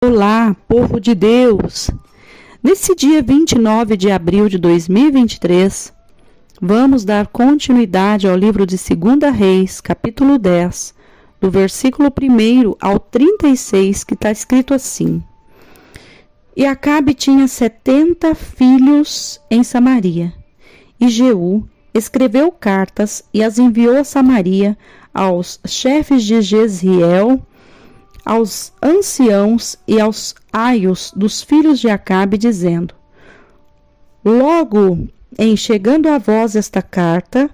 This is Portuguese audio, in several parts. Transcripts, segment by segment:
Olá, povo de Deus! Nesse dia 29 de abril de 2023, vamos dar continuidade ao livro de 2 Reis, capítulo 10, do versículo 1 ao 36, que está escrito assim: E Acabe tinha 70 filhos em Samaria, e Jeú escreveu cartas e as enviou a Samaria aos chefes de Jezreel, aos anciãos e aos aios dos filhos de Acabe, dizendo: Logo em chegando a vós esta carta,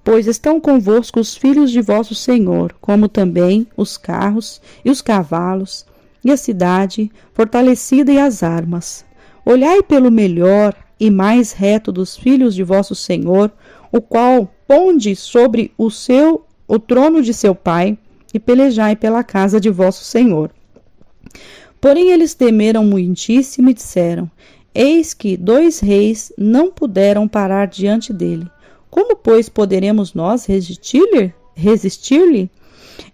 pois estão convosco os filhos de vosso senhor, como também os carros e os cavalos, e a cidade fortalecida e as armas. Olhai pelo melhor e mais reto dos filhos de vosso senhor, o qual ponde sobre o trono de seu pai, e pelejai pela casa de vosso senhor. Porém eles temeram muitíssimo e disseram: Eis que 2 reis não puderam parar diante dele. Como, pois, poderemos nós resistir-lhe?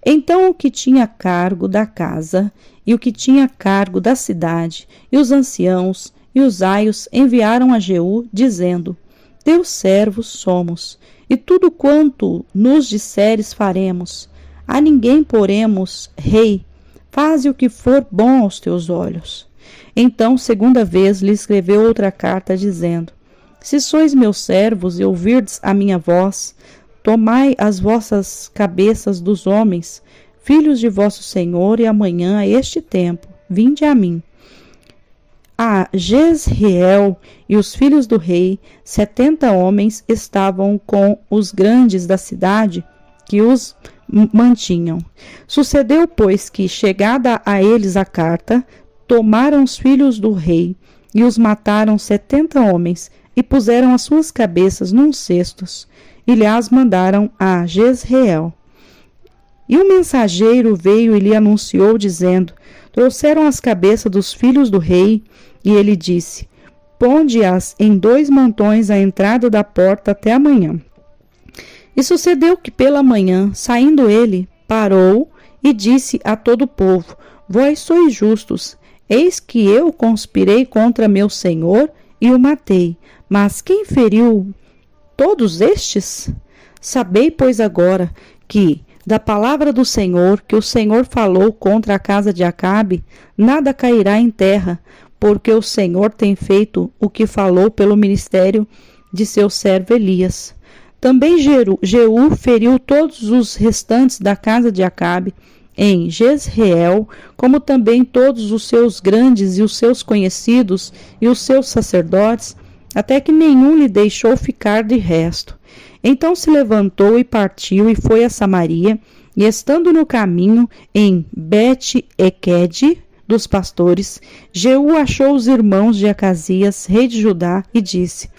Então o que tinha cargo da casa, e o que tinha cargo da cidade, e os anciãos, e os aios enviaram a Jeú, dizendo: Teus servos somos, e tudo quanto nos disseres faremos. A ninguém poremos rei, faze o que for bom aos teus olhos. Então, segunda vez, lhe escreveu outra carta, dizendo: Se sois meus servos e ouvirdes a minha voz, tomai as vossas cabeças dos homens, filhos de vosso senhor, e amanhã, a este tempo, vinde a mim. A Jezreel e os filhos do rei, 70 homens, estavam com os grandes da cidade, que os mantinham. Sucedeu, pois, que, chegada a eles a carta, tomaram os filhos do rei e os mataram 70 homens e puseram as suas cabeças num cestos e lhes mandaram a Jezreel. E o mensageiro veio e lhe anunciou, dizendo: Trouxeram as cabeças dos filhos do rei, e ele disse: Ponde-as em 2 mantões à entrada da porta até amanhã. E sucedeu que pela manhã, saindo ele, parou e disse a todo o povo: Vós sois justos, eis que eu conspirei contra meu senhor e o matei. Mas quem feriu todos estes? Sabei, pois, agora que, da palavra do Senhor, que o Senhor falou contra a casa de Acabe, nada cairá em terra, porque o Senhor tem feito o que falou pelo ministério de seu servo Elias. Também Jeú feriu todos os restantes da casa de Acabe em Jezreel, como também todos os seus grandes e os seus conhecidos e os seus sacerdotes, até que nenhum lhe deixou ficar de resto. Então se levantou e partiu e foi a Samaria, e estando no caminho em Bet-Equede dos pastores, Jeú achou os irmãos de Acasias, rei de Judá, e disse: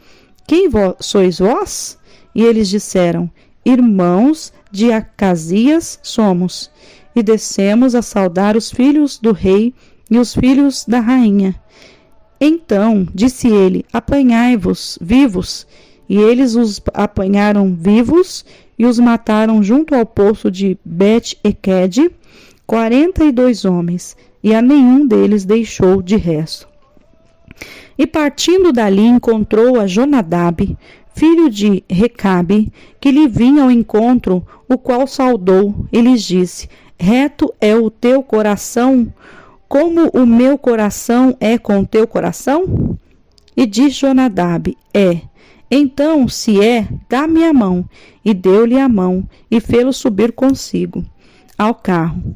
Quem sois vós? E eles disseram: Irmãos de Acasias somos, e descemos a saudar os filhos do rei e os filhos da rainha. Então disse ele: Apanhai-vos vivos. E eles os apanharam vivos e os mataram junto ao poço de Bet-Equede, 42 homens, e a nenhum deles deixou de resto. E partindo dali encontrou a Jonadab, filho de Recabe, que lhe vinha ao encontro, o qual saudou e lhes disse: Reto é o teu coração, como o meu coração é com o teu coração? E disse Jonadab: É. Então, se é, dá-me a mão. E deu-lhe a mão, e fê-lo subir consigo ao carro.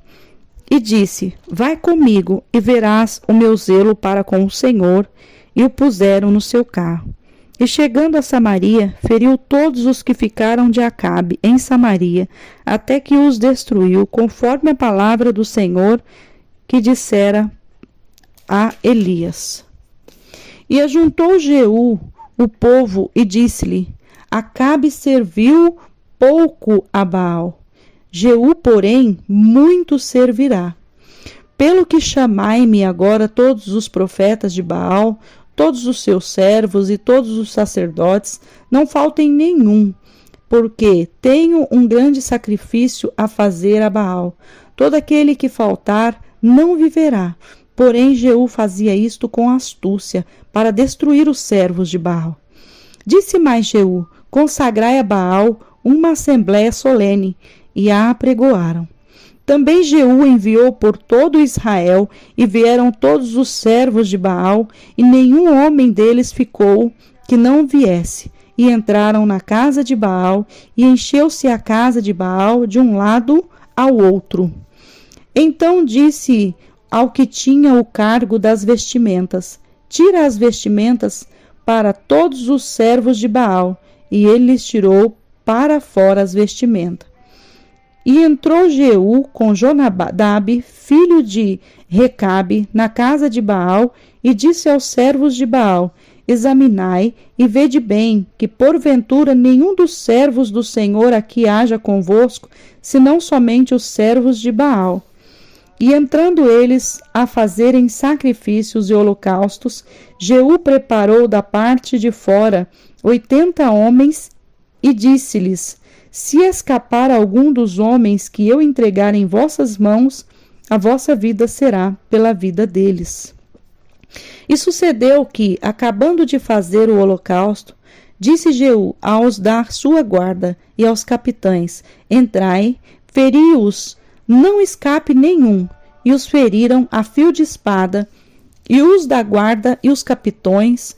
E disse: Vai comigo, e verás o meu zelo para com o Senhor. E o puseram no seu carro. E chegando a Samaria, feriu todos os que ficaram de Acabe em Samaria, até que os destruiu, conforme a palavra do Senhor que dissera a Elias. E ajuntou Jeú o povo e disse-lhe: Acabe serviu pouco a Baal, Jeú, porém, muito servirá. Pelo que chamai-me agora todos os profetas de Baal, todos os seus servos e todos os sacerdotes, não faltem nenhum, porque tenho um grande sacrifício a fazer a Baal. Todo aquele que faltar não viverá. Porém, Jeú fazia isto com astúcia, para destruir os servos de Baal. Disse mais Jeú: consagrai a Baal uma assembléia solene, e a apregoaram. Também Jeú enviou por todo Israel, e vieram todos os servos de Baal, e nenhum homem deles ficou que não viesse. E entraram na casa de Baal, e encheu-se a casa de Baal de um lado ao outro. Então disse ao que tinha o cargo das vestimentas: tira as vestimentas para todos os servos de Baal. E ele lhes tirou para fora as vestimentas. E entrou Jeú com Jonadab, filho de Recabe, na casa de Baal, e disse aos servos de Baal: examinai e vede bem, que porventura nenhum dos servos do Senhor aqui haja convosco, senão somente os servos de Baal. E entrando eles a fazerem sacrifícios e holocaustos, Jeú preparou da parte de fora 80 homens e disse-lhes: se escapar algum dos homens que eu entregar em vossas mãos, a vossa vida será pela vida deles. E sucedeu que, acabando de fazer o holocausto, disse Jeú aos da sua guarda e aos capitães: entrai, feri-os, não escape nenhum. E os feriram a fio de espada, e os da guarda e os capitões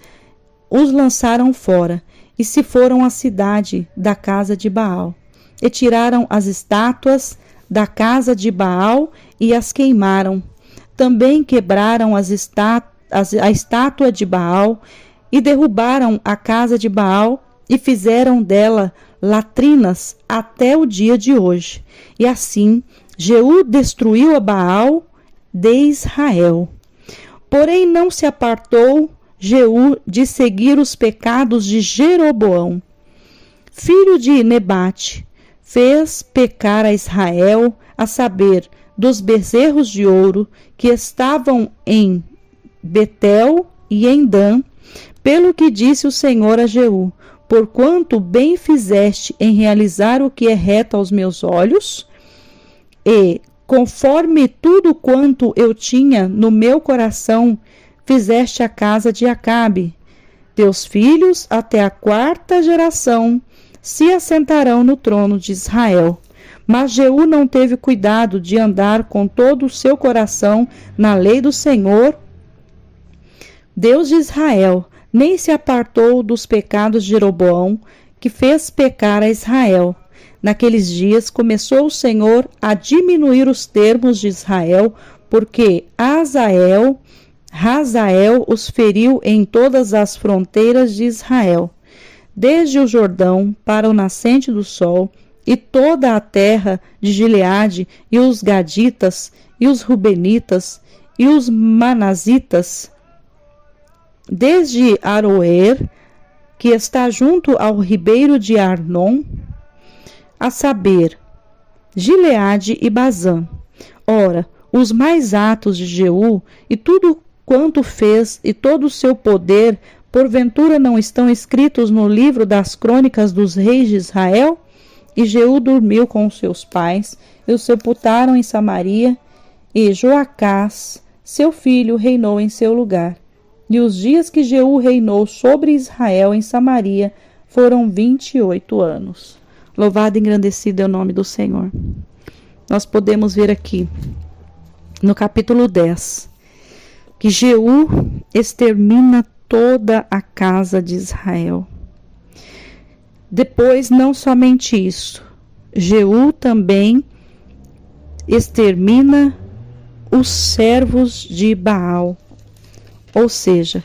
os lançaram fora, e se foram à cidade da casa de Baal. E tiraram as estátuas da casa de Baal e as queimaram. Também quebraram a estátua de Baal e derrubaram a casa de Baal e fizeram dela latrinas até o dia de hoje. E assim Jeú destruiu a Baal de Israel. Porém não se apartou Jeú de seguir os pecados de Jeroboão, filho de Nebate. Fez pecar a Israel, a saber, dos bezerros de ouro que estavam em Betel e em Dan, pelo que disse o Senhor a Jeú: porquanto bem fizeste em realizar o que é reto aos meus olhos, e, conforme tudo quanto eu tinha no meu coração, fizeste a casa de Acabe. Teus filhos, até a 4ª geração, se assentarão no trono de Israel. Mas Jeú não teve cuidado de andar com todo o seu coração na lei do Senhor, Deus de Israel, nem se apartou dos pecados de Jeroboão, que fez pecar a Israel. Naqueles dias começou o Senhor a diminuir os termos de Israel, porque Hazael os feriu em todas as fronteiras de Israel, desde o Jordão para o nascente do sol, e toda a terra de Gileade, e os Gaditas, e os Rubenitas, e os Manazitas, desde Aroer, que está junto ao ribeiro de Arnon, a saber, Gileade e Bazã. Ora, os mais atos de Jeú, e tudo quanto fez, e todo o seu poder, porventura não estão escritos no livro das crônicas dos reis de Israel? E Jeú dormiu com os seus pais, e o sepultaram em Samaria, e Joacás, seu filho, reinou em seu lugar. E os dias que Jeú reinou sobre Israel em Samaria foram 28 anos. Louvado e engrandecido é o nome do Senhor. Nós podemos ver aqui, no capítulo 10, que Jeú extermina toda a casa de Israel. Depois, não somente isso, Jeú também extermina os servos de Baal. Ou seja,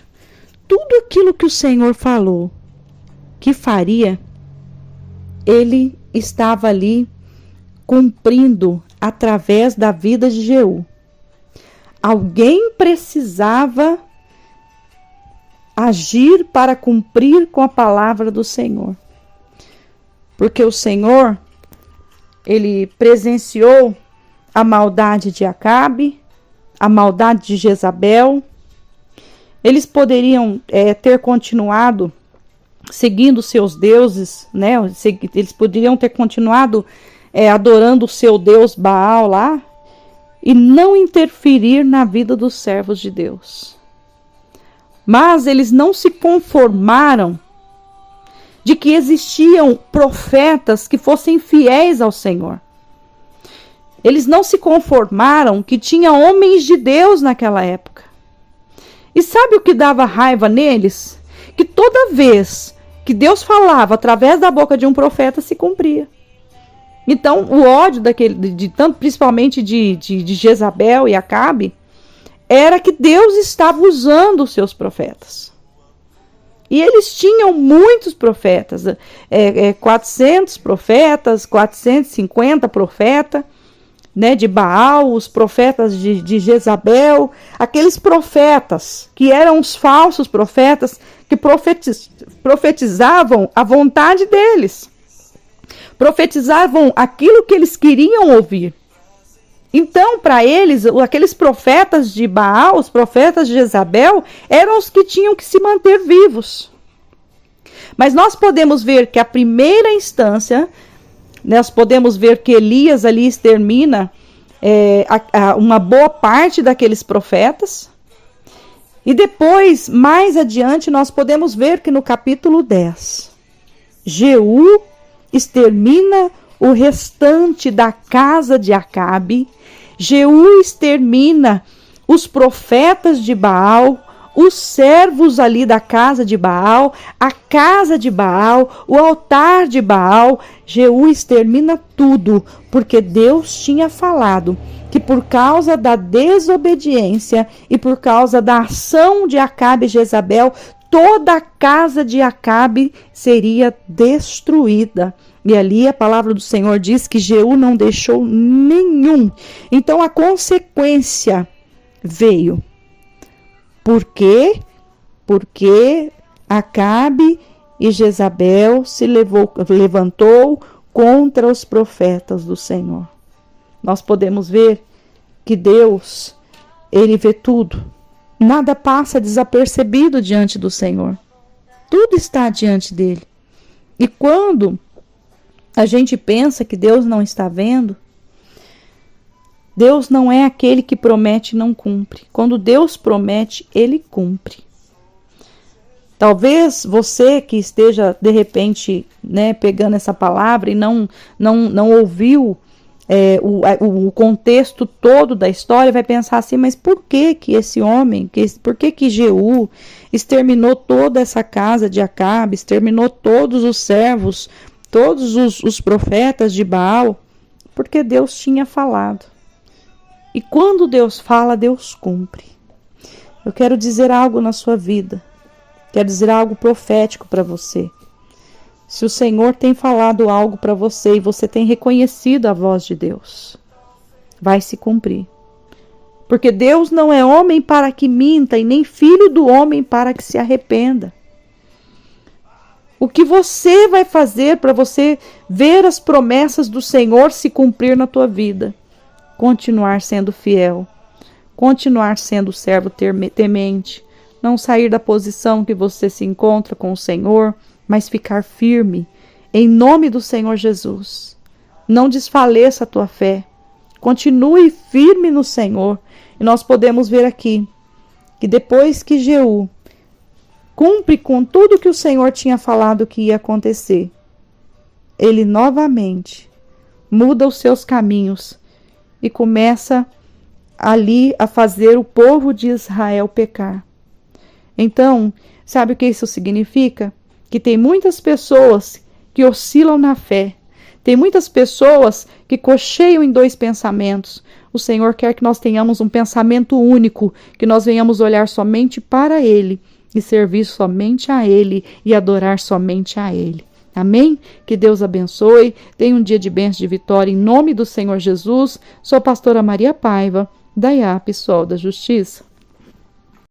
tudo aquilo que o Senhor falou que faria, ele estava ali cumprindo através da vida de Jeú. Alguém precisava agir para cumprir com a palavra do Senhor. Porque o Senhor, ele presenciou a maldade de Acabe, a maldade de Jezabel. Eles poderiam ter continuado seguindo seus deuses, né? Eles poderiam ter continuado adorando o seu Deus Baal lá, e não interferir na vida dos servos de Deus. Mas eles não se conformaram de que existiam profetas que fossem fiéis ao Senhor. Eles não se conformaram que tinha homens de Deus naquela época. E sabe o que dava raiva neles? Que toda vez que Deus falava através da boca de um profeta, se cumpria. Então, o ódio principalmente de Jezabel e Acabe, era que Deus estava usando os seus profetas. E eles tinham muitos profetas, 400 profetas, 450 profetas, né, de Baal, os profetas de Jezabel, aqueles profetas que eram os falsos profetas que profetizavam a vontade deles, profetizavam aquilo que eles queriam ouvir. Então, para eles, aqueles profetas de Baal, os profetas de Jezabel, eram os que tinham que se manter vivos. Mas nós podemos ver que a primeira instância, nós podemos ver que Elias ali extermina uma boa parte daqueles profetas. E depois, mais adiante, nós podemos ver que no capítulo 10, Jeú extermina o restante da casa de Acabe. Jeú extermina os profetas de Baal, os servos ali da casa de Baal, a casa de Baal, o altar de Baal. Jeú extermina tudo, porque Deus tinha falado que por causa da desobediência e por causa da ação de Acabe e Jezabel, toda a casa de Acabe seria destruída. E ali a palavra do Senhor diz que Jeú não deixou nenhum. Então a consequência veio. Por quê? Porque Acabe e Jezabel se levantou contra os profetas do Senhor. Nós podemos ver que Deus, Ele vê tudo. Nada passa desapercebido diante do Senhor. Tudo está diante dele. E quando a gente pensa que Deus não está vendo, Deus não é aquele que promete e não cumpre. Quando Deus promete, Ele cumpre. Talvez você que esteja, de repente, pegando essa palavra e não ouviu o contexto todo da história, vai pensar assim, mas por que esse homem, por que Jeú exterminou toda essa casa de Acabe, exterminou todos os servos, todos os profetas de Baal? Porque Deus tinha falado. E quando Deus fala, Deus cumpre. Eu quero dizer algo na sua vida. Quero dizer algo profético para você. Se o Senhor tem falado algo para você e você tem reconhecido a voz de Deus, vai se cumprir. Porque Deus não é homem para que minta e nem filho do homem para que se arrependa. O que você vai fazer para você ver as promessas do Senhor se cumprir na tua vida? Continuar sendo fiel, continuar sendo servo temente, não sair da posição que você se encontra com o Senhor, mas ficar firme em nome do Senhor Jesus. Não desfaleça a tua fé, continue firme no Senhor. E nós podemos ver aqui que depois que Jeú cumpre com tudo que o Senhor tinha falado que ia acontecer, ele novamente muda os seus caminhos e começa ali a fazer o povo de Israel pecar. Então, sabe o que isso significa? Que tem muitas pessoas que oscilam na fé. Tem muitas pessoas que cocheiam em dois pensamentos. O Senhor quer que nós tenhamos um pensamento único, que nós venhamos olhar somente para Ele e servir somente a Ele e adorar somente a Ele. Amém? Que Deus abençoe. Tenha um dia de bênção, de vitória em nome do Senhor Jesus. Sou a pastora Maria Paiva, da IAP Sol da Justiça.